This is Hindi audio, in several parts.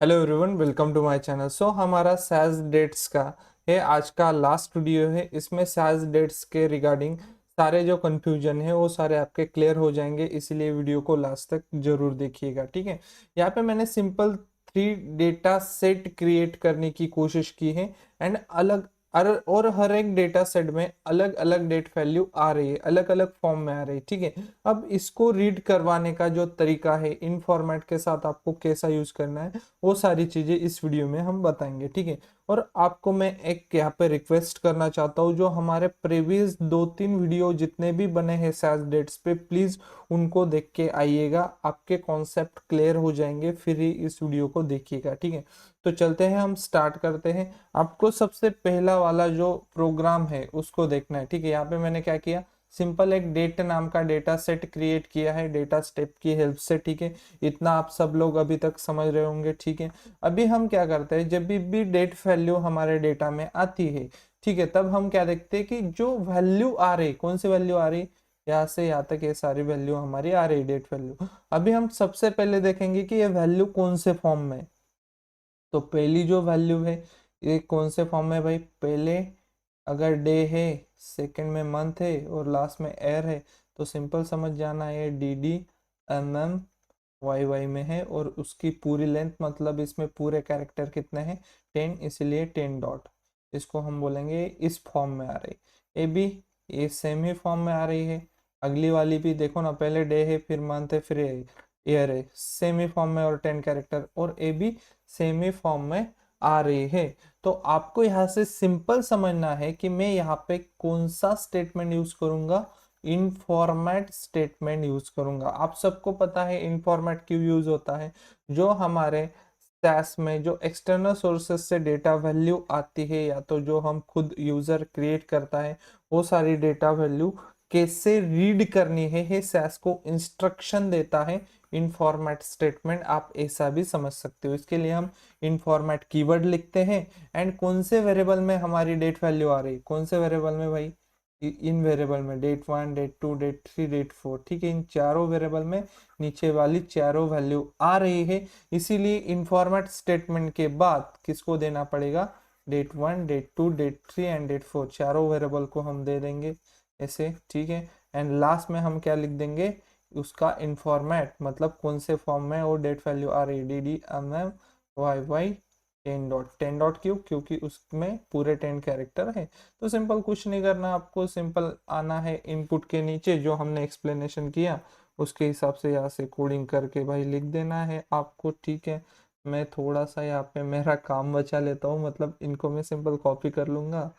Hello everyone, welcome to my channel. हमारा सैज डेट्स का है आज का लास्ट वीडियो है। इसमें सैज डेट्स के रिगार्डिंग सारे जो कंफ्यूजन है वो सारे आपके क्लियर हो जाएंगे, इसीलिए वीडियो को लास्ट तक जरूर देखिएगा। ठीक है, यहाँ पे मैंने सिंपल 3 डेटा सेट क्रिएट करने की कोशिश की है एंड और हर एक डेटा सेट में अलग अलग डेट वैल्यू आ रही है, अलग अलग फॉर्म में आ रही है। ठीक है, अब इसको रीड करवाने का जो तरीका है, इन फॉर्मेट के साथ आपको कैसा यूज करना है, वो सारी चीजें इस वीडियो में हम बताएंगे। ठीक है, और आपको मैं एक यहाँ पे रिक्वेस्ट करना चाहता हूँ, जो हमारे प्रीवियस 2-3 वीडियो जितने भी बने हैं सैज डेट्स पे, प्लीज उनको देख के आइएगा, आपके कॉन्सेप्ट क्लियर हो जाएंगे, फिर ही इस वीडियो को देखिएगा। ठीक है, तो चलते हैं, हम स्टार्ट करते हैं। आपको सबसे पहला वाला जो प्रोग्राम है उसको देखना है। ठीक है, यहाँ पे मैंने क्या किया, सिंपल एक डेट नाम का डेटा सेट क्रिएट किया है डेटा स्टेप की हेल्प से। ठीक है, इतना आप सब लोग अभी तक समझ रहे होंगे। ठीक है, अभी हम क्या करते हैं, जब भी डेट वैल्यू हमारे डेटा में आती है, ठीक है, तब हम क्या देखते हैं कि जो वैल्यू आ रही, कौन सी वैल्यू आ रही, यहाँ से यहाँ तक ये सारी वैल्यू हमारी आ रही डेट वैल्यू। अभी हम सबसे पहले देखेंगे कि ये वैल्यू कौन से फॉर्म में है। तो पहली जो वैल्यू है ये कौन से फॉर्म में है भाई, पहले अगर डे है, सेकंड में मंथ है और लास्ट में ईयर है, तो सिंपल समझ जाना है D D M M Y Y में है, और उसकी पूरी लेंथ मतलब इसमें पूरे कैरेक्टर कितने हैं, 10, इसलिए 10 डॉट। इसको हम बोलेंगे इस फॉर्म में आ रही। ए बी, ये सेम ही फॉर्म में आ रही है। अगली वाली भी देखो ना, पहले डे है, फिर मंथ है, फिर ईयर है, सेम ही फॉर्म में और 10 कैरेक्टर, और A B same he form में आ रही है। तो आपको यहाँ से सिंपल समझना है कि मैं यहाँ पे कौन सा स्टेटमेंट यूज करूंगा, इन फॉर्मेट स्टेटमेंट यूज करूंगा। आप सबको पता है इन फॉर्मेट क्यों यूज होता है, जो हमारे सैस में जो एक्सटर्नल सोर्सेस से डेटा वैल्यू आती है, या तो जो हम खुद यूजर क्रिएट करता है, वो सारी डेटा वैल्यू कैसे रीड करनी है सैस को इंस्ट्रक्शन देता है इन फॉर्मेट स्टेटमेंट। आप ऐसा भी समझ सकते हो। इसके लिए हम इन फॉर्मेट कीवर्ड लिखते हैं एंड कौन से वेरिएबल में हमारी डेट वैल्यू आ रही, कौन से वेरिएबल में भाई, इन वेरिएबल में डेट 1, डेट 2, डेट 3, डेट 4। ठीक है, इन चारों वेरिएबल में नीचे वाली चारों वैल्यू आ रही है, इसीलिए इन फॉर्मेट स्टेटमेंट के बाद किसको देना पड़ेगा, date 1, date 2, date 3 and date 4, चारों वेरिएबल को हम दे देंगे ऐसे। ठीक है, एंड लास्ट में हम क्या लिख देंगे, उसका इनफॉर्मेट मतलब कौन से फॉर्म में वो डेट वैल्यू आ रही है, D D M M Y Y 10 dot. 10 dot क्यों, क्योंकि उसमें पूरे 10 कैरेक्टर है। तो सिंपल कुछ नहीं करना, आपको सिंपल आना है इनपुट के नीचे जो हमने एक्सप्लेनेशन किया, उसके हिसाब से यहाँ से कोडिंग करके भाई लिख देना है आपको। ठीक है, मैं थोड़ा सा यहाँ पे मेरा काम बचा लेता हूँ, मतलब इनको मैं सिंपल कॉपी कर लूंगा।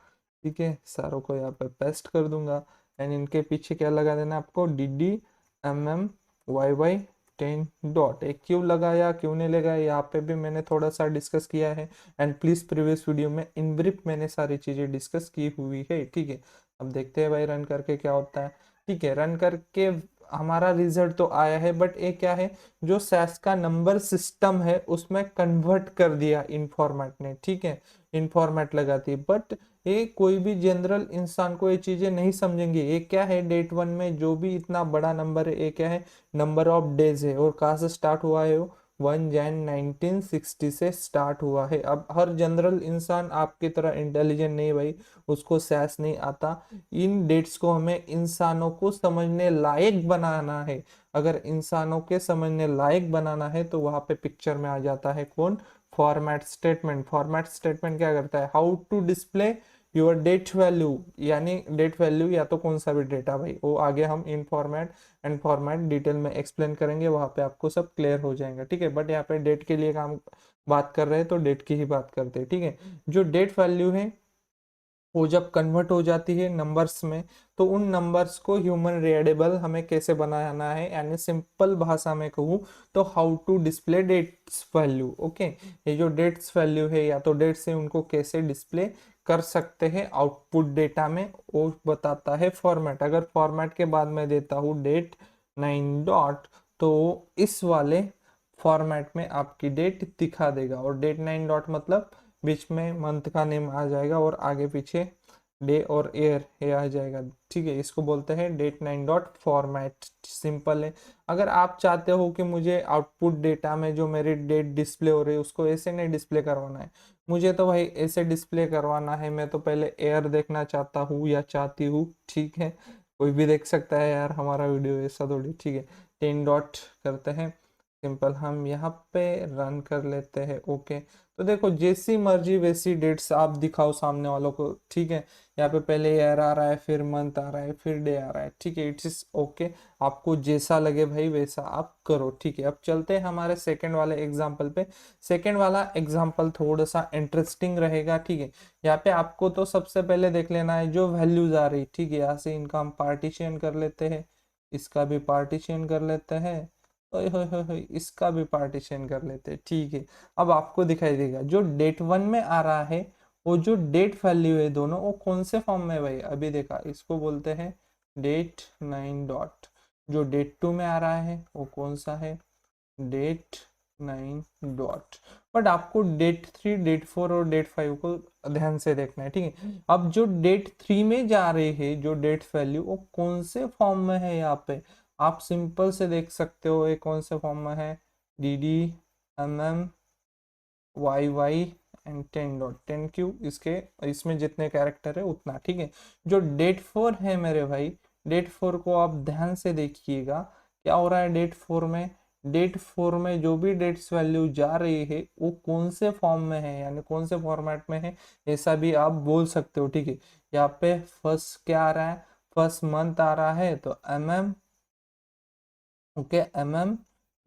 ठीक है, सारों को यहाँ पे पेस्ट कर दूंगा एंड इनके पीछे क्या लगा देना आपको, D D M M Y Y 10 dot. एक क्यों लगाया, क्यों नहीं लगाया, यहाँ पे भी मैंने थोड़ा सा डिस्कस किया है एंड प्लीज प्रीवियस वीडियो में इन ब्रीफ मैंने सारी चीजें डिस्कस की हुई है। ठीक है, अब देखते हैं भाई रन करके क्या होता है। ठीक है, रन करके हमारा रिजल्ट तो आया है, बट ये क्या है, जो सैस का नंबर सिस्टम है उसमें कन्वर्ट कर दिया इन फॉर्मेट ने। ठीक है, इन फॉर्मेट लगाती है, बट ये कोई भी जनरल इंसान को ये चीजें नहीं समझेंगे। ये क्या है, डेट 1 में जो भी इतना बड़ा नंबर है, ये क्या है, नंबर ऑफ डेज है, और कहाँ से स्टार्ट हुआ है वो, 1 जैन 1960 से स्टार्ट हुआ है। अब हर जनरल इंसान आपकी तरह इंटेलिजेंट नहीं भाई, उसको सैस नहीं आता। इन डेट्स को हमें इंसानों को समझने लायक बनाना है। अगर इंसानों के समझने लायक बनाना है तो वहां पे पिक्चर में आ जाता है कौन, फॉर्मेट स्टेटमेंट। फॉर्मेट स्टेटमेंट क्या करता है, how to display your date value, यानी डेट वैल्यू या तो कौन सा भी डेटा भाई, वो आगे हम इन फॉर्मेट एंड फॉर्मेट डिटेल में एक्सप्लेन करेंगे, वहां पे आपको सब क्लियर हो जाएगा। ठीक है, बट यहाँ पे डेट के लिए काम बात कर रहे हैं तो डेट की ही बात करते हैं। ठीक है, जो डेट वैल्यू है वो जब कन्वर्ट हो जाती है नंबर्स में, तो उन नंबर्स को ह्यूमन रीडेबल हमें कैसे बनाना है, यानी सिंपल भाषा में कहूँ तो how to display dates value. Okay, ये जो डेट्स वैल्यू है या तो डेट से उनको कैसे डिस्प्ले कर सकते हैं आउटपुट डेटा में, वो बताता है फॉर्मेट। अगर फॉर्मेट के बाद में देता हूँ डेट 9 डॉट, तो इस वाले फॉर्मेट में आपकी डेट दिखा देगा, और डेट 9 डॉट मतलब बीच में मंथ का नेम आ जाएगा और आगे पीछे डे और ईयर ये आ जाएगा, ठीक है। इसको बोलते हैं डेट 9 डॉट फॉर्मेट, सिंपल है। अगर आप चाहते हो कि मुझे आउटपुट डेटा में जो मेरी डेट डिस्प्ले हो रही है उसको ऐसे नहीं डिस्प्ले करवाना है, मुझे तो भाई ऐसे डिस्प्ले करवाना है, मैं तो पहले एयर देखना चाहता हूँ या चाहती हूँ, ठीक है। कोई भी देख सकता है यार हमारा वीडियो, ऐसा थोड़ी, ठीक है। 10 डॉट करते हैं, सिंपल हम यहाँ पे रन कर लेते हैं, ओके। तो देखो जैसी मर्जी वैसी डेट्स आप दिखाओ सामने वालों को, ठीक है। यहाँ पे पहले ईयर आ रहा है, फिर मंथ आ रहा है, फिर डे आ रहा है, ठीक है, इट्स इज ओके। आपको जैसा लगे भाई वैसा आप करो, ठीक है। अब चलते हैं हमारे सेकंड वाले एग्जाम्पल पे। सेकंड वाला एग्जाम्पल थोड़ा सा इंटरेस्टिंग रहेगा, ठीक है। यहाँ पे आपको तो सबसे पहले देख लेना है जो वैल्यूज आ रही, ठीक है। यहाँ से इनका हम पार्टीशन कर लेते हैं, इसका भी पार्टीशन कर लेते हैं, ओए होए होए होए, इसका भी पार्टीशन कर लेते हैं, ठीक है। अब आपको दिखाई देगा जो डेट वन में आ रहा है वो जो डेट वैल्यू है दोनों वो कौन से फॉर्म में है भाई, अभी देखा, इसको बोलते हैं डेट 9 डॉट। जो डेट टू में आ रहा है वो कौन सा है, डेट 9 डॉट। बट आपको डेट थ्री, डेट फोर और डेट फाइव को ध्यान से देखना है, ठीक है। अब जो डेट थ्री में जा रही है जो डेट वैल्यू वो कौन से फॉर्म में है, यहाँ पे आप सिंपल से देख सकते हो ये कौन से फॉर्म में है, D D, M M, Y Y and 10 dot 10 Q, इसके इसमें जितने कैरेक्टर है उतना, ठीक है। जो डेट फोर है मेरे भाई, डेट फोर को आप ध्यान से देखिएगा क्या हो रहा है डेट फोर में। डेट फोर में जो भी डेट्स वैल्यू जा रही है वो कौन से फॉर्म में है, यानी कौन से फॉर्मेट में है, ऐसा भी आप बोल सकते हो, ठीक है। यहाँ पे फर्स्ट क्या आ रहा है, फर्स्ट मंथ आ रहा है तो M M, okay, M M,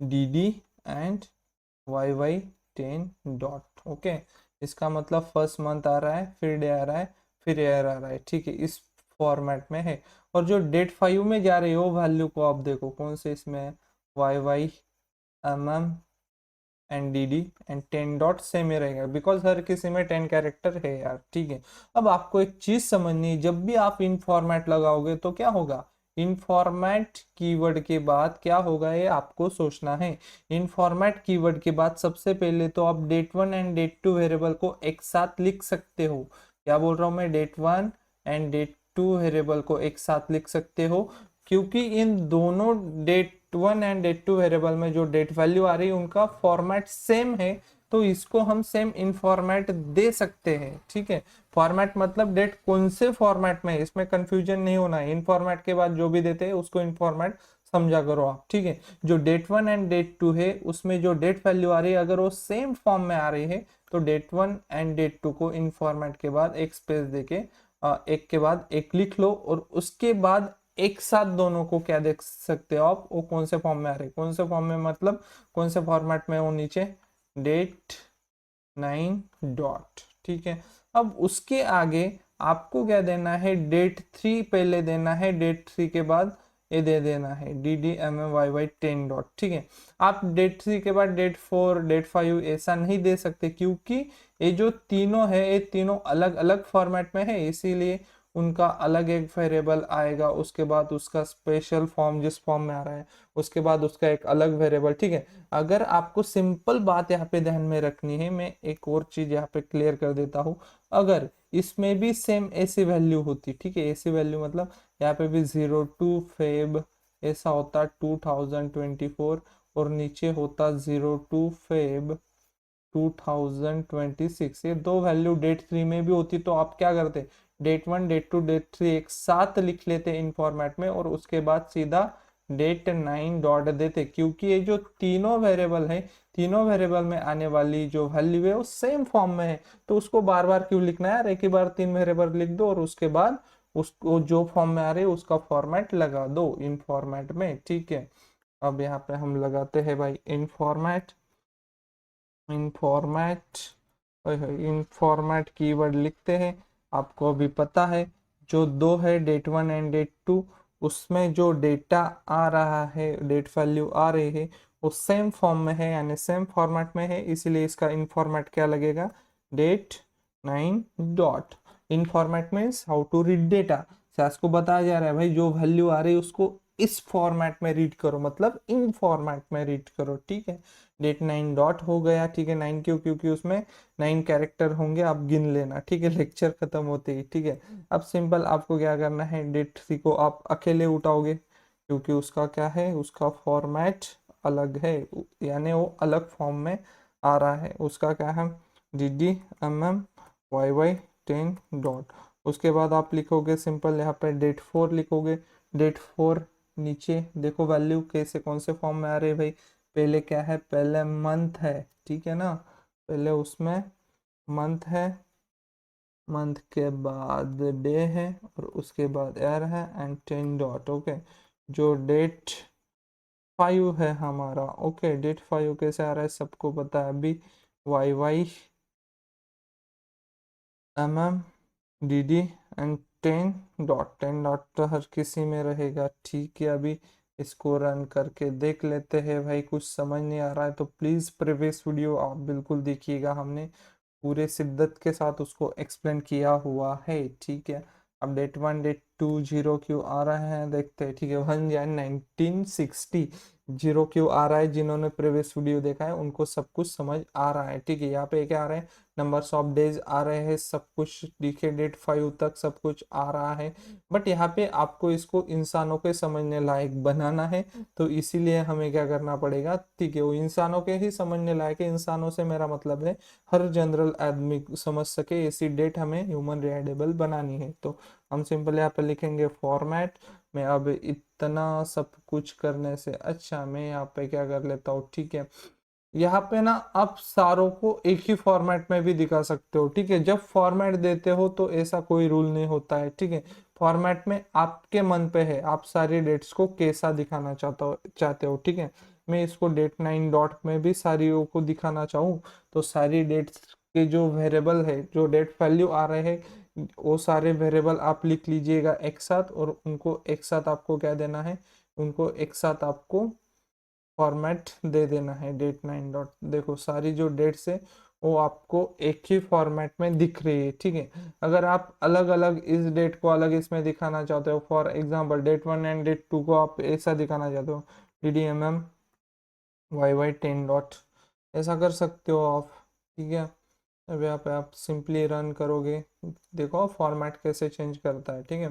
D D and Y Y 10 dot, okay. इसका मतलब फर्स्ट मंथ आ रहा है, फिर डे आ रहा है, फिर ईयर आ रहा है, ठीक है, इस फॉर्मेट में है। और जो डेट फाइव में जा रही है वो वैल्यू को आप देखो कौन से इसमें है, y y, m m and d D and 10 dot same ही रहेगा, बिकॉज हर किसी में 10 कैरेक्टर है यार, ठीक है। अब आपको एक चीज समझनी है, जब भी आप इन फॉर्मेट लगाओगे तो क्या होगा, इन फॉर्मेट कीवर्ड के बाद क्या होगा ये आपको सोचना है। इन फॉर्मेट कीवर्ड के बाद सबसे पहले तो आप date one and date two variable को एक साथ लिख सकते हो। क्या बोल रहा हूं मैं, date one and date two variable को एक साथ लिख सकते हो, क्योंकि इन दोनों date one and date two variable में जो डेट वैल्यू आ रही है उनका फॉर्मेट सेम है, तो इसको हम सेम इन फॉर्मेट दे सकते हैं, ठीक है। फॉर्मेट मतलब डेट कौन से फॉर्मेट में है, इसमें कंफ्यूजन नहीं होना है। इन फॉर्मेट के बाद जो भी देते हैं उसको इन फॉर्मेट समझा करो आप, ठीक है। जो date one and date two है उसमें जो डेट वैल्यू आ रही है अगर वो सेम फॉर्म में आ रही है तो date one and date two को इन फॉर्मेट के बाद एक स्पेस देके एक के बाद एक लिख लो, और उसके बाद एक साथ दोनों को क्या देख सकते हो आप, वो कौन से फॉर्म में आ रहे, कौन से फॉर्म में मतलब कौन से फॉर्मेट में वो नीचे डेट 9 डॉट, ठीक है। अब उसके आगे आपको क्या देना है, डेट थ्री पहले देना है, डेट थ्री के बाद ये दे देना है D D M M Y Y 10 dot, ठीक है। आप डेट थ्री के बाद डेट फोर, डेट फाइव ऐसा नहीं दे सकते, क्योंकि ये जो तीनों है ये तीनों अलग अलग फॉर्मेट में है, इसीलिए उनका अलग एक वेरिएबल आएगा, उसके बाद उसका स्पेशल फॉर्म जिस फॉर्म में आ रहा है उसके बाद उसका एक अलग वेरिएबल, ठीक है। अगर आपको सिंपल बात यहाँ पे ध्यान में रखनी है, मैं एक और चीज यहाँ पे क्लियर कर देता हूँ। अगर इसमें भी सेम ऐसी वैल्यू होती, ठीक है, ऐसी वैल्यू मतलब यहाँ पे भी 02 फेब ऐसा होता 2024, और नीचे होता 02 फेब 2026, ये दो वैल्यू डेट थ्री में भी होती तो आप क्या करते, date one date two date three एक साथ लिख लेते इन फॉर्मेट में और उसके बाद सीधा डेट 9 डॉट देते, क्योंकि ये जो तीनों वेरिएबल है तीनों वेरिएबल में आने वाली जो वैल्यू है वो सेम फॉर्म में है, तो उसको बार बार क्यों लिखना है यार, एक ही बार तीन वेरिएबल लिख दो और उसके बाद उसको जो फॉर्म में आ रही है उसका फॉर्मेट लगा दो इन फॉर्मेट में, ठीक है। अब यहाँ पे हम लगाते हैं भाई informat, informat, informat keyword लिखते हैं। आपको अभी पता है जो दो है date one and date two, उसमें जो डेटा आ रहा है डेट वैल्यू आ रही है वो सेम फॉर्म में है यानी सेम फॉर्मेट में है, इसीलिए इसका इन फॉर्मेट क्या लगेगा, date 9 dot. Informat means how to read data, SAS को बताया जा रहा है भाई जो वैल्यू आ रही है उसको इस फॉर्मेट में रीड करो, मतलब इन फॉर्मेट में रीड करो, ठीक है। डेट 9 डॉट हो गया, ठीक है। 9 क्यों? क्योंकि उसमें 9 कैरेक्टर होंगे, आप गिन लेना, ठीक है, लेक्चर खत्म होते ही, ठीक है। अब सिंपल आपको क्या करना है, डेट 3 को आप अकेले उठाओगे क्योंकि उसका क्या है, उसका फॉर्मेट अलग है, यानी वो अलग फॉर्म में आ रहा है। उसका क्या है, DDMM YY10 डॉट। उसके बाद आप लिखोगे सिंपल यहाँ पे डेट 4 लिखोगे। डेट 4 नीचे देखो वैल्यू कैसे कौन से फॉर्म में आ रहे भाई, पहले क्या है, पहले मंथ है, ठीक है ना, पहले उसमें मंथ है, मंथ के बाद डे है और उसके बाद ईयर है एंड 10 डॉट, ओके। जो डेट 5 है हमारा, ओके, डेट 5 कैसे आ रहा है सबको पता है अभी, YY MM DD and 10 dot. 10 dot तो हर किसी में रहेगा, ठीक है। अभी इसको रन करके देख लेते हैं भाई, कुछ समझ नहीं आ रहा है तो प्लीज़ प्रीवियस वीडियो आप बिल्कुल देखिएगा, हमने पूरे शिद्दत के साथ उसको एक्सप्लेन किया हुआ है, ठीक है। अब डेट 1 डेट 2 जीरो क्यों आ रहा है देखते हैं, ठीक है। 1 Jan 1960 जीरो क्यों आ रहा है, जिन्होंने प्रीवियस वीडियो देखा है उनको सब कुछ समझ आ रहा है, ठीक है। यहाँ पे क्या आ रहा है, नंबर्स ऑफ डेज आ रहे हैं, सब कुछ दिखे, डेट 5 तक सब कुछ आ रहा है। बट यहाँ पे आपको इसको इंसानों के समझने लायक बनाना है, तो इसीलिए हमें क्या करना पड़ेगा, ठीक है, वो इंसानों के ही समझने लायक है। इंसानों से मेरा मतलब है हर जनरल आदमी समझ सके, ऐसी डेट हमें ह्यूमन रीडेबल बनानी है। तो हम सिंपल यहाँ पे लिखेंगे फॉर्मेट में। अब इतना सब कुछ करने से अच्छा मैं यहाँ पे क्या कर लेता हूँ, ठीक है, यहाँ पे ना आप सारों को एक ही फॉर्मेट में भी दिखा सकते हो, ठीक है। जब फॉर्मेट देते हो तो ऐसा कोई रूल नहीं होता है, ठीक है। फॉर्मेट में आपके मन पे है, आप सारी डेट्स को कैसा दिखाना चाहते हो, ठीक है। मैं इसको डेट 9 डॉट में भी सारी को दिखाना चाहूँ तो सारी डेट्स के जो वेरिएबल है, जो डेट वैल्यू आ रहे हैं, वो सारे वेरिएबल आप लिख लीजिएगा एक साथ, और उनको एक साथ आपको क्या देना है, उनको एक साथ आपको फॉर्मेट दे देना है। डेट 9 डॉट, देखो सारी जो डेट्स है वो आपको एक ही फॉर्मेट में दिख रही है, ठीक है। अगर आप अलग अलग इस डेट को अलग इसमें दिखाना चाहते हो, for example date 1 and date 2 को आप ऐसा दिखाना चाहते हो, DDMM YY10 डॉट, ऐसा कर सकते हो आप, ठीक है। अब यहाँ पे आप सिंपली रन करोगे, देखो फॉर्मेट कैसे चेंज करता है, ठीक है।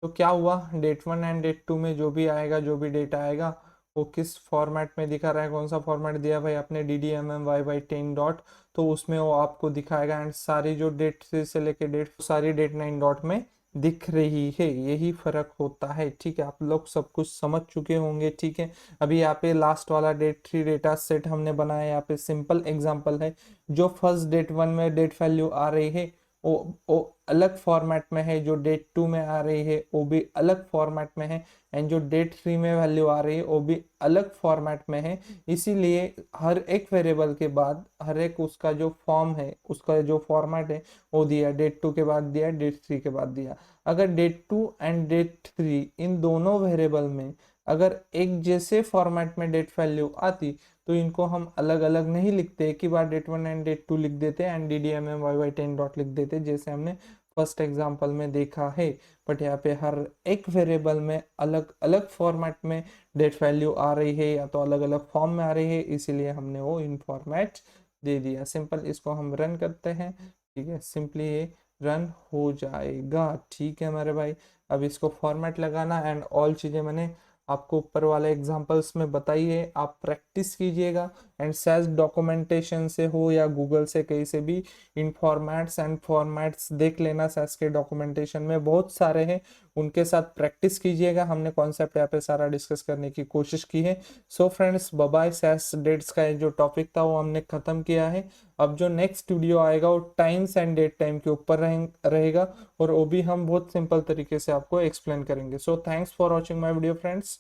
तो क्या हुआ, डेट 1 एंड डेट 2 में जो भी आएगा, जो भी डेटा आएगा, वो किस फॉर्मेट में दिखा रहा है, कौन सा फॉर्मेट दिया भाई आपने, DDMM YY10 डॉट, तो उसमें वो आपको दिखाएगा। एंड सारी जो डेट से लेके डेट सारी डेट 9 डॉट में दिख रही है, यही फर्क होता है, ठीक है। आप लोग सब कुछ समझ चुके होंगे, ठीक है। अभी यहाँ पे लास्ट वाला डेट 3 डेटा सेट हमने बनाया, यहाँ पे सिंपल एग्जांपल है। जो फर्स्ट डेट 1 में डेट वैल्यू आ रही है वो अलग फॉर्मेट में है, जो डेट 2 में आ रही है वो भी अलग फॉर्मेट में है, एंड जो डेट 3 में वैल्यू आ रही है वो भी अलग फॉर्मेट में है। इसीलिए हर एक वेरिएबल के बाद हर एक उसका जो फॉर्म है, उसका जो फॉर्मेट है वो दिया, डेट 2 के बाद दिया, डेट 3 के बाद दिया। अगर डेट 2 एंड डेट 3 इन दोनों वेरिएबल में अगर एक जैसे फॉर्मेट में डेट वैल्यू आती तो इनको हम अलग अलग नहीं लिखते, एक ही बार डेट 1 एंड डेट 2 लिख देते एंड DDMM YY10 डॉट लिख देते, जैसे हमने फर्स्ट एग्जांपल में देखा है। बट यहाँ पे हर एक वेरिएबल में अलग अलग फॉर्मेट में डेट वैल्यू आ रही है, या तो अलग अलग फॉर्म में आ रही है, इसीलिए हमने वो इन फॉर्मेट दे दिया। सिंपल इसको हम रन करते हैं, ठीक है, सिंपली ये रन हो जाएगा, ठीक है मेरे भाई। अब इसको फॉर्मेट लगाना एंड ऑल चीज़ें मैंने आपको ऊपर वाले एग्जांपल्स में बताइए, आप प्रैक्टिस कीजिएगा। एंड सेल्स डॉक्यूमेंटेशन से हो या गूगल से कहीं से भी इन फॉर्मेट्स एंड फॉर्मेट्स देख लेना, सेल्स के डॉक्यूमेंटेशन में बहुत सारे हैं, उनके साथ प्रैक्टिस कीजिएगा। हमने कॉन्सेप्ट यहाँ पे सारा डिस्कस करने की कोशिश की है। So friends, bye bye. सेल्स डेट्स का जो टॉपिक था वो हमने खत्म किया है। अब जो नेक्स्ट वीडियो आएगा वो टाइम्स एंड डेट टाइम के ऊपर रहेगा, और वो भी हम बहुत सिंपल तरीके से आपको एक्सप्लेन करेंगे। So thanks for watching my video friends.